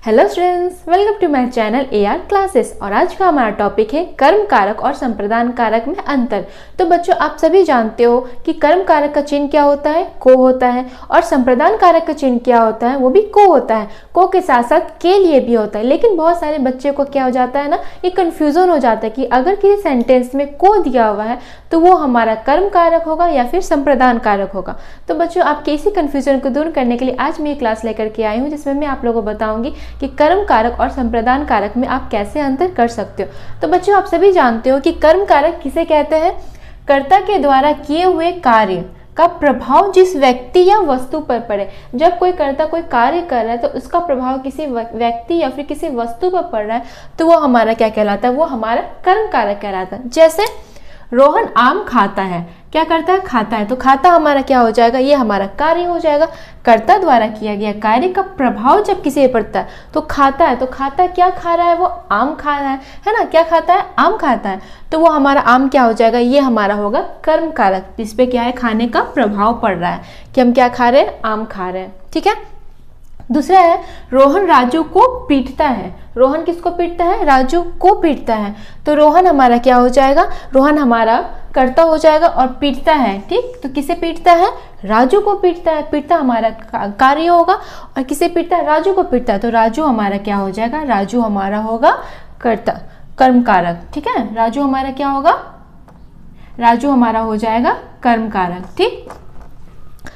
Hello students, welcome to my channel AR classes. और आज का हमारा टॉपिक है कर्म कारक और संप्रदान कारक में अंतर। तो बच्चों, आप सभी जानते हो कि कर्म कारक का चिन्ह क्या होता है, को होता है, और संप्रदान कारक का चिन्ह क्या होता है, वो भी को होता है। को के साथ साथ के लिए भी होता है। लेकिन बहुत सारे बच्चे को क्या हो जाता है ना, ये कंफ्यूजन हो जाता है कि अगर किसी सेंटेंस में को दिया हुआ है तो वो हमारा कर्म कारक होगा या फिर संप्रदान कारक होगा। तो बच्चों, आपके इसी कंफ्यूजन को दूर करने के लिए आज मैं ये क्लास लेकर के आई हूँ, जिसमें मैं आप लोगों को बताऊंगी कि कर्म कारक और संप्रदान कारक में आप कैसे अंतर कर सकते हो। तो बच्चों, आप सभी जानते हो कि कर्म कारक किसे कहते हैं? कर्ता के द्वारा किए हुए कार्य का प्रभाव जिस व्यक्ति या वस्तु पर पड़े। जब कोई कर्ता कोई कार्य कर रहा है तो उसका प्रभाव किसी व्यक्ति या फिर किसी वस्तु पर पड़ रहा है तो वो हमारा क्या कहलाता है? वो हमारा कर्म कारक कहलाता है। जैसे रोहन आम खाता है, क्या करता है? खाता है। तो खाता हमारा क्या हो जाएगा? ये हमारा कार्य हो जाएगा। कर्ता द्वारा किया गया कार्य का प्रभाव जब किसी पे पड़ता है तो खाता है। तो खाता क्या खा रहा है? वो आम खा रहा है ना? क्या खाता है? आम खाता है। तो वो हमारा आम क्या हो जाएगा? ये हमारा होगा कर्म कारक, जिसपे क्या है? खाने का प्रभाव पड़ रहा है कि हम क्या खा रहे हैं? आम खा रहे हैं। ठीक है। दूसरा है रोहन राजू को पीटता है। रोहन किसको पीटता है? राजू को पीटता है। तो रोहन हमारा क्या हो जाएगा? रोहन हमारा कर्ता हो जाएगा और पीटता है। ठीक, तो किसे पीटता है? राजू को पीटता है। पीटता हमारा कार्य होगा। और किसे पीटता है? राजू को पीटता है। तो राजू हमारा क्या हो जाएगा? राजू हमारा होगा कर्ता, कर्म कारक। ठीक है, राजू हमारा क्या होगा? राजू हमारा हो जाएगा कर्म कारक। ठीक,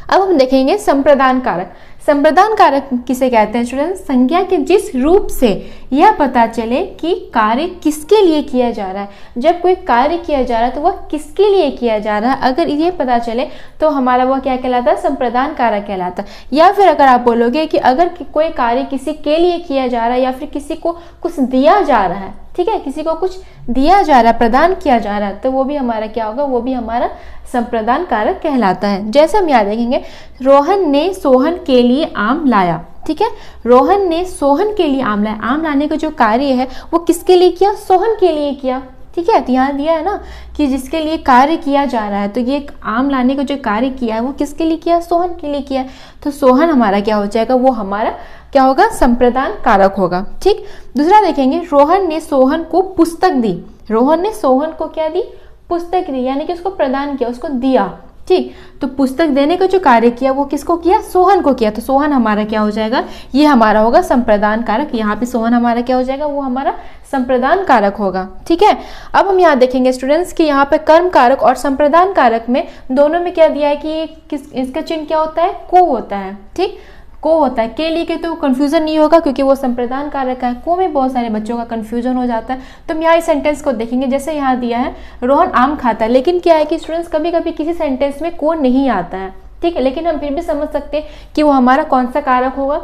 अब हम देखेंगे संप्रदान कारक। संप्रदान कारक किसे कहते हैं स्टूडेंट? संज्ञा के जिस रूप से यह पता चले कि कार्य किसके लिए किया जा रहा है। जब कोई कार्य किया जा रहा है तो वह किसके लिए किया जा रहा है, अगर ये पता चले तो हमारा वह क्या कहलाता है? संप्रदान कारक कहलाता है। या फिर अगर आप बोलोगे कि अगर कोई कार्य किसी के लिए किया जा रहा है या फिर किसी को कुछ दिया जा रहा है, ठीक है, किसी को कुछ दिया जा रहा है, प्रदान किया जा रहा है, तो वो भी हमारा क्या होगा? वो भी हमारा संप्रदान कारक कहलाता है। जैसे हम यहाँ देखेंगे, रोहन ने सोहन के लिए आम लाया। ठीक है, रोहन ने सोहन के लिए आम लाया। आम लाने का जो कार्य है वो किसके लिए किया? सोहन के लिए किया। ठीक है, तो यहाँ दिया है ना कि जिसके लिए कार्य किया जा रहा है, तो ये आम लाने का जो कार्य किया है वो किसके लिए किया? सोहन के लिए किया। तो सोहन हमारा क्या हो जाएगा? वो हमारा क्या होगा? संप्रदान कारक होगा। ठीक, दूसरा देखेंगे, रोहन ने सोहन को पुस्तक दी। रोहन ने सोहन को क्या दी? पुस्तक दी, यानी कि उसको प्रदान किया, उसको दिया। ठीक, तो पुस्तक देने का जो कार्य किया वो किसको किया? सोहन को किया। तो सोहन हमारा क्या हो जाएगा? ये हमारा होगा संप्रदान कारक। यहाँ पे सोहन हमारा क्या हो जाएगा? वो हमारा संप्रदान कारक होगा। ठीक है, अब हम यहाँ देखेंगे स्टूडेंट्स कि यहाँ पे कर्म कारक और संप्रदान कारक में दोनों में क्या दिया है कि इसका चिन्ह क्या होता है? को होता है। ठीक, को होता है। के लिए के तो कंफ्यूजन नहीं होगा क्योंकि वो संप्रदान कारक है। को में बहुत सारे बच्चों का कंफ्यूजन हो जाता है। तो हम यहाँ इस सेंटेंस को देखेंगे। जैसे यहाँ दिया है रोहन आम खाता है, लेकिन क्या है कि स्टूडेंट्स कभी कभी किसी सेंटेंस में को नहीं आता है। ठीक है, लेकिन हम फिर भी समझ सकते हैं कि वो हमारा कौन सा कारक होगा।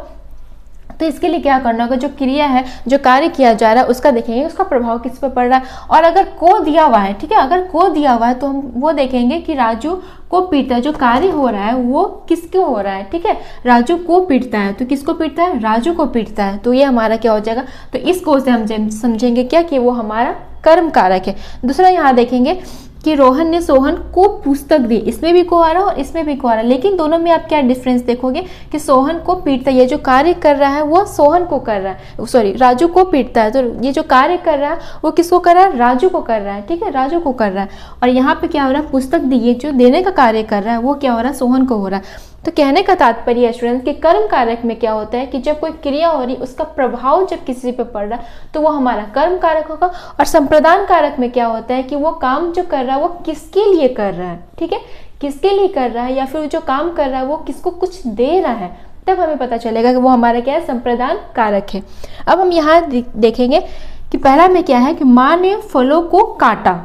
तो इसके लिए क्या करना होगा? जो क्रिया है, जो कार्य किया जा रहा है, उसका देखेंगे उसका प्रभाव किस पर पड़ रहा है। और अगर को दिया हुआ है, ठीक है, अगर को दिया हुआ है तो हम वो देखेंगे कि राजू को पीटता है। जो कार्य हो रहा है वो किसको हो रहा है? ठीक है, राजू को पीटता है। तो किसको पीटता है? राजू को पीटता है। तो ये हमारा क्या हो जाएगा? तो इस को से हम समझेंगे क्या कि वो हमारा कर्म कारक है। दूसरा यहाँ देखेंगे कि रोहन ने सोहन को पुस्तक दी। इसमें भी को आ रहा है और इसमें भी को आ रहा है, लेकिन दोनों में आप क्या डिफरेंस देखोगे कि सोहन को पीटता है, ये जो कार्य कर रहा है वो सोहन को कर रहा है, सॉरी राजू को पीटता है। तो ये जो कार्य कर रहा है वो किसको कर रहा है? राजू को कर रहा है। ठीक है, राजू को कर रहा है। और यहाँ पे क्या हो रहा है? पुस्तक दी, ये जो देने का कार्य कर रहा है वो क्या हो रहा है? सोहन को हो रहा है। तो कहने का तात्पर्य है स्टूडेंट कि कर्म कारक में क्या होता है कि जब कोई क्रिया हो रही उसका प्रभाव जब किसी पे पड़ रहा है तो वो हमारा कर्म कारक होगा। और संप्रदान कारक में क्या होता है कि वो काम जो कर रहा है वो किसके लिए कर रहा है? ठीक है, किसके लिए कर रहा है, या फिर जो काम कर रहा है वो किसको कुछ दे रहा है, तब हमें पता चलेगा कि वो हमारा क्या है? संप्रदान कारक है। अब हम यहाँ देखेंगे कि पहला में क्या है कि माँ ने फलों को काटा।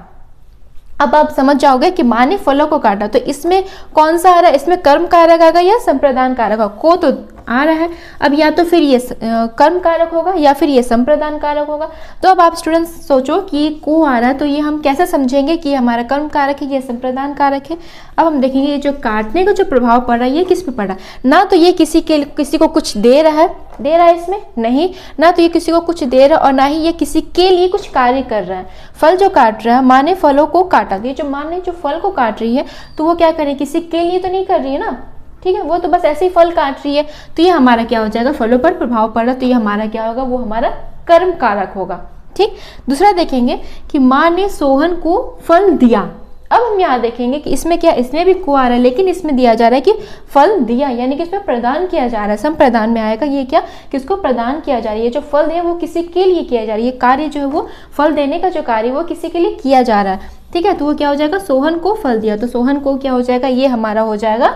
अब आप समझ जाओगे कि माँ ने फलों को काटा। तो इसमें कौन सा आ रहा है? इसमें कर्म कारक आएगा या संप्रदान कारक होगा? को तो आ रहा है। अब या तो फिर ये कर्म कारक होगा या फिर ये संप्रदान कारक होगा। तो अब आप स्टूडेंट्स सोचो कि को आ रहा है तो ये हम कैसे समझेंगे कि हमारा कर्म कारक है, ये संप्रदान कारक है। अब हम देखेंगे ये जो काटने का जो प्रभाव पड़ रहा है ये किस पे पड़ रहा है? ना तो ये किसी को कुछ दे रहा है इसमें नहीं, ना तो ये किसी को कुछ दे रहा है और ना ही ये किसी के लिए कुछ कार्य कर रहा है। फल जो काट रहा है, माँ ने फलों को काटा। ये जो माँ ने जो फल को काट रही है तो वो क्या कर रही है? किसी के लिए तो नहीं कर रही है ना, ठीक है, वो तो बस ऐसे ही फल काट रही है, तो ये हमारा क्या हो जाएगा, फलों पर प्रभाव पड़ रहा है, तो ये हमारा क्या होगा, वो हमारा कर्म कारक होगा। ठीक, दूसरा देखेंगे कि माँ ने सोहन को फल दिया। अब हम यहाँ देखेंगे कि इसमें क्या, इसमें भी को आ रहा है, लेकिन इसमें दिया जा रहा है कि फल दिया, यानी कि इसमें प्रदान किया जा रहा है, संप्रदान में आएगा ये क्या, किसको प्रदान किया जा रहा है, जो फल है वो किसी के लिए किया जा रहा है, ये कार्य जो है वो फल देने का जो कार्य वो किसी के लिए किया जा रहा है। ठीक है, तो वो क्या हो जाएगा, सोहन को फल दिया, तो सोहन को क्या हो जाएगा, ये हमारा हो जाएगा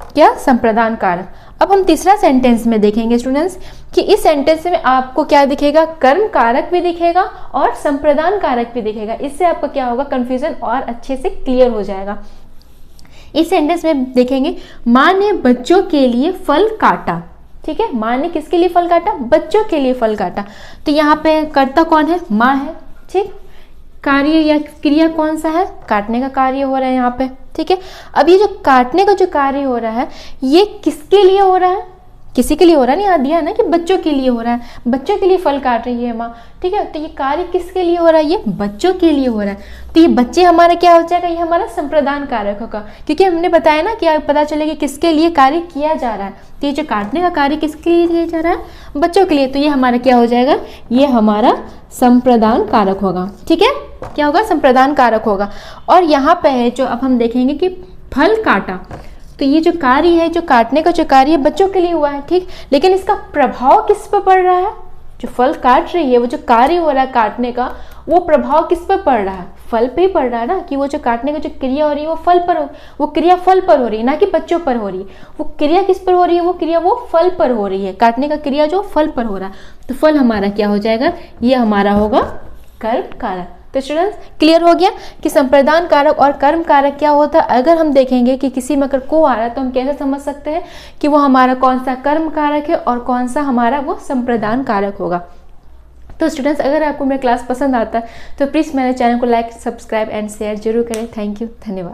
क्या, संप्रदान कारक। अब हम तीसरा सेंटेंस में देखेंगे स्टूडेंट्स कि इस सेंटेंस में आपको क्या दिखेगा, कर्म कारक भी दिखेगा और संप्रदान कारक भी दिखेगा। इससे आपका क्या होगा, कंफ्यूजन और अच्छे से क्लियर हो जाएगा। इस सेंटेंस में देखेंगे, माँ ने बच्चों के लिए फल काटा। ठीक है, माँ ने किसके लिए फल काटा, बच्चों के लिए फल काटा, तो यहाँ पे कर्ता कौन है, माँ है। ठीक, कार्य या क्रिया कौन सा है, काटने का कार्य हो रहा है यहाँ पे। ठीक है, अब ये जो काटने का जो कार्य हो रहा है ये किसके लिए हो रहा है, किसी के लिए हो रहा है, नहीं, यहाँ दिया है ना कि बच्चों के लिए हो रहा है, बच्चों के लिए फल काट रही है माँ। ठीक है, तो ये कार्य किसके लिए हो रहा है, ये बच्चों के लिए हो रहा है, तो ये बच्चे हमारा क्या हो जाएगा, ये हमारा संप्रदान कारक होगा, क्योंकि हमने बताया ना कि पता चले कि किसके लिए कार्य किया जा रहा है, तो ये जो काटने का कार्य किसके लिए किया जा रहा है, बच्चों के लिए, तो ये हमारा क्या हो जाएगा, ये हमारा संप्रदान कारक होगा। ठीक है, क्या होगा, संप्रदान कारक होगा। और यहाँ पे है जो अब हम देखेंगे कि फल काटा, तो ये जो कार्य है, जो काटने का जो कार्य है बच्चों के लिए हुआ है। ठीक, लेकिन इसका प्रभाव किस पर पड़ रहा है, जो फल काट रही है, वो जो कार्य हो रहा है काटने का, वो प्रभाव किस पर पड़ रहा है, फल पे ही पड़ रहा है ना, कि वो जो काटने का जो क्रिया हो रही है वो फल पर वो क्रिया फल पर हो रही है, ना कि बच्चों पर हो रही है। वो क्रिया किस पर हो रही है, वो क्रिया वो फल पर हो रही है, काटने का क्रिया जो फल पर हो रहा है, तो फल हमारा क्या हो जाएगा, ये हमारा होगा कर्म कारक। तो स्टूडेंट्स क्लियर हो गया कि संप्रदान कारक और कर्म कारक क्या होता है। अगर हम देखेंगे कि किसी में अगर को आ रहा है तो हम कैसे समझ सकते हैं कि वो हमारा कौन सा कर्म कारक है और कौन सा हमारा वो संप्रदान कारक होगा। तो स्टूडेंट्स अगर आपको मेरा क्लास पसंद आता है तो प्लीज़ मेरे चैनल को लाइक, सब्सक्राइब एंड शेयर जरूर करें। थैंक यू, धन्यवाद।